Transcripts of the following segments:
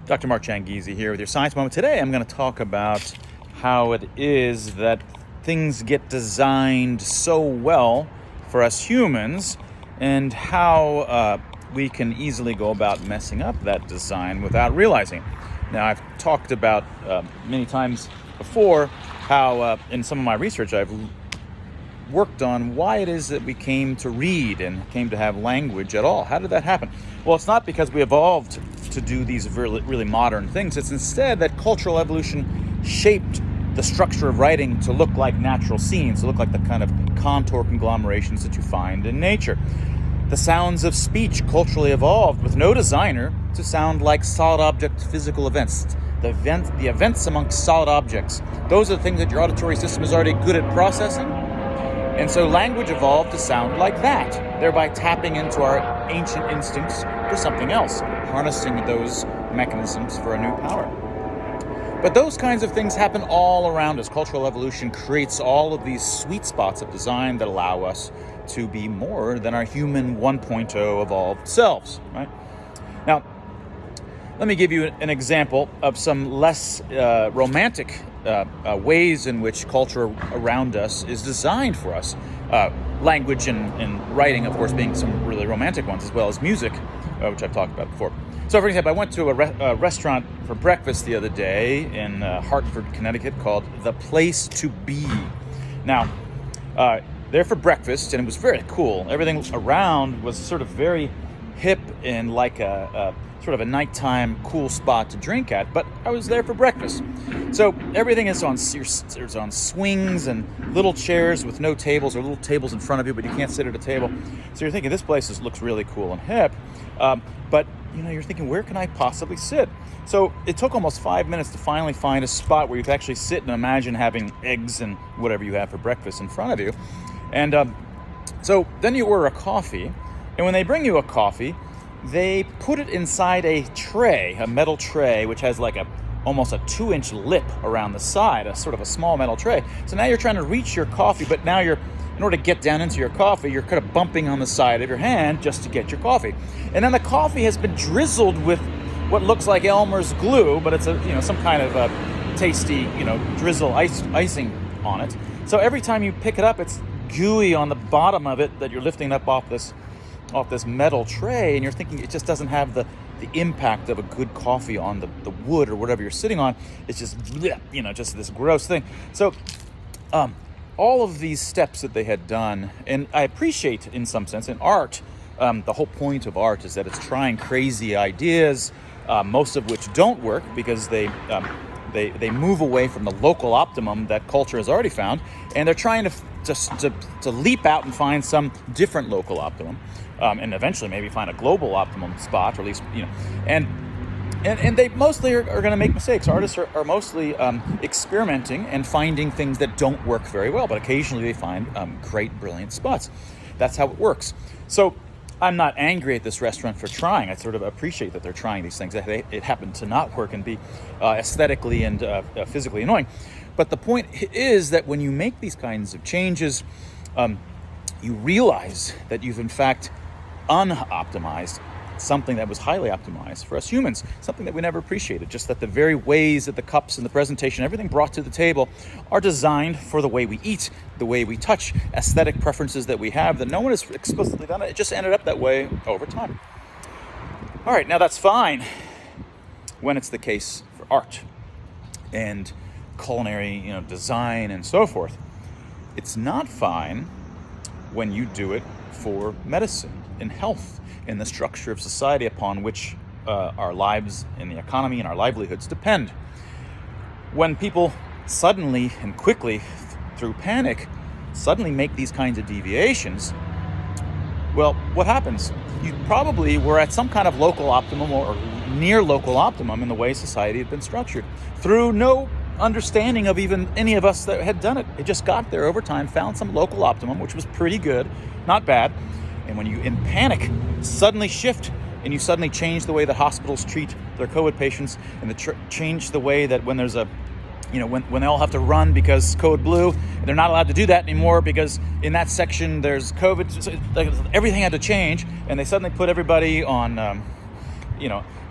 Dr. Mchangizi here with your Science Moment. Today I'm going to talk about how it is that things get designed so well for us humans and how we can easily go about messing up that design without realizing it. Now, I've talked about many times before how in some of my research I've worked on why it is that we came to read and came to have language at all. How did that happen? Well, it's not because we evolved to do these really modern things. It's instead that cultural evolution shaped the structure of writing to look like natural scenes, to look like the kind of contour conglomerations that you find in nature. The sounds of speech culturally evolved with no designer to sound like solid object physical events. The events amongst solid objects. Those are the things that your auditory system is already good at processing. And so language evolved to sound like that, thereby tapping into our ancient instincts for something else, harnessing those mechanisms for a new power. But those kinds of things happen all around us. Cultural evolution creates all of these sweet spots of design that allow us to be more than our human 1.0 evolved selves, right? Now, let me give you an example of some less romantic ways in which culture around us is designed for us. Language and writing, of course, being some really romantic ones, as well as music, which I've talked about before. So, for example, I went to a restaurant for breakfast the other day in Hartford, Connecticut, called The Place to Be. Now, there for breakfast, and it was very cool. Everything around was sort of very hip and like a sort of a nighttime cool spot to drink at, but I was there for breakfast. So everything is on swings and little chairs with no tables, or little tables in front of you, but you can't sit at a table. So you're thinking, this place looks really cool and hip, but you're thinking, where can I possibly sit? So it took almost 5 minutes to finally find a spot where you could actually sit and imagine having eggs and whatever you have for breakfast in front of you. And so then you order a coffee, and when they bring you a coffee, they put it inside a tray, a metal tray, which has like almost a 2-inch lip around the side, a sort of a small metal tray. So now you're trying to reach your coffee, but now in order to get down into your coffee, you're kind of bumping on the side of your hand just to get your coffee. And then the coffee has been drizzled with what looks like Elmer's glue, but it's some kind of tasty, drizzle icing on it. So every time you pick it up, it's gooey on the bottom of it that you're lifting up off this metal tray, and you're thinking it just doesn't have the impact of a good coffee on the wood or whatever you're sitting on. It's just, just this gross thing. So all of these steps that they had done, and I appreciate in some sense in art, the whole point of art is that it's trying crazy ideas, most of which don't work because they move away from the local optimum that culture has already found, and they're trying to leap out and find some different local optimum, and eventually maybe find a global optimum spot, or at least, and they mostly are going to make mistakes. Artists are mostly experimenting and finding things that don't work very well, but occasionally they find great, brilliant spots. That's how it works. So I'm not angry at this restaurant for trying. I sort of appreciate that they're trying these things. It happened to not work and be aesthetically and physically annoying. But the point is that when you make these kinds of changes, you realize that you've in fact unoptimized something that was highly optimized for us humans, something that we never appreciated. Just that the very ways that the cups and the presentation, everything brought to the table, are designed for the way we eat, the way we touch, aesthetic preferences that we have, that no one has explicitly done it. It just ended up that way over time. All right, now that's fine when it's the case for art and culinary, design and so forth. It's not fine when you do it for medicine and health and the structure of society upon which our lives and the economy and our livelihoods depend. When people suddenly and quickly, through panic, suddenly make these kinds of deviations, well, what happens? You probably were at some kind of local optimum or near local optimum in the way society had been structured, through no understanding of even any of us that had done it. It just got there over time, found some local optimum, which was pretty good, not bad. And when you, in panic, suddenly shift and you suddenly change the way that hospitals treat their COVID patients, and change the way that when there's when they all have to run because code blue, and they're not allowed to do that anymore because in that section there's COVID. So everything had to change, and they suddenly put everybody on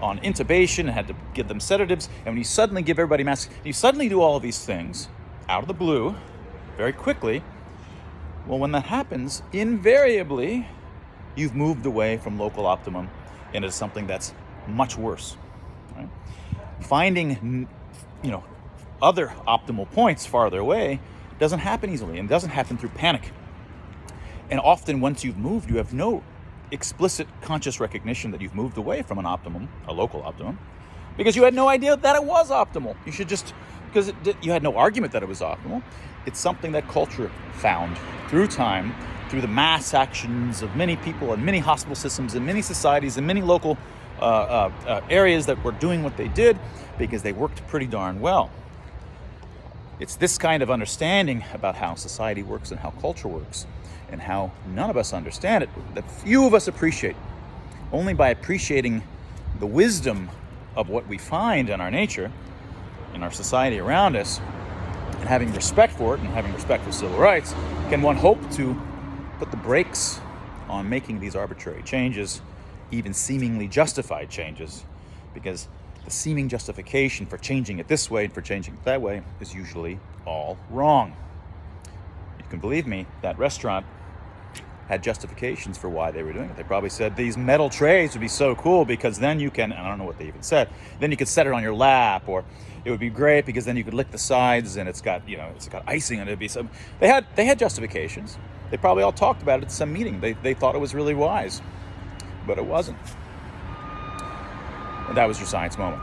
on intubation and had to give them sedatives. And when you suddenly give everybody masks, you suddenly do all of these things out of the blue, very quickly. Well, when that happens, invariably, you've moved away from local optimum into something that's much worse. Right? Finding, other optimal points farther away doesn't happen easily, and doesn't happen through panic. And often, once you've moved, you have no explicit conscious recognition that you've moved away from a local optimum, because you had no idea that it was optimal. Because you had no argument that it was optimal. It's something that culture found through time, through the mass actions of many people and many hospital systems and many societies and many local areas that were doing what they did because they worked pretty darn well. It's this kind of understanding about how society works and how culture works and how none of us understand it, that few of us appreciate. Only by appreciating the wisdom of what we find in our nature, in our society around us, and having respect for it and having respect for civil rights, can one hope to put the brakes on making these arbitrary changes, even seemingly justified changes, because the seeming justification for changing it this way and for changing it that way is usually all wrong. You can believe me, that restaurant had justifications for why they were doing it. They probably said these metal trays would be so cool because then you can, I don't know what they even said, then you could set it on your lap, or it would be great because then you could lick the sides and it's got icing on it. It'd be some, they had justifications. They probably all talked about it at some meeting. They thought it was really wise, but it wasn't. And that was your science moment.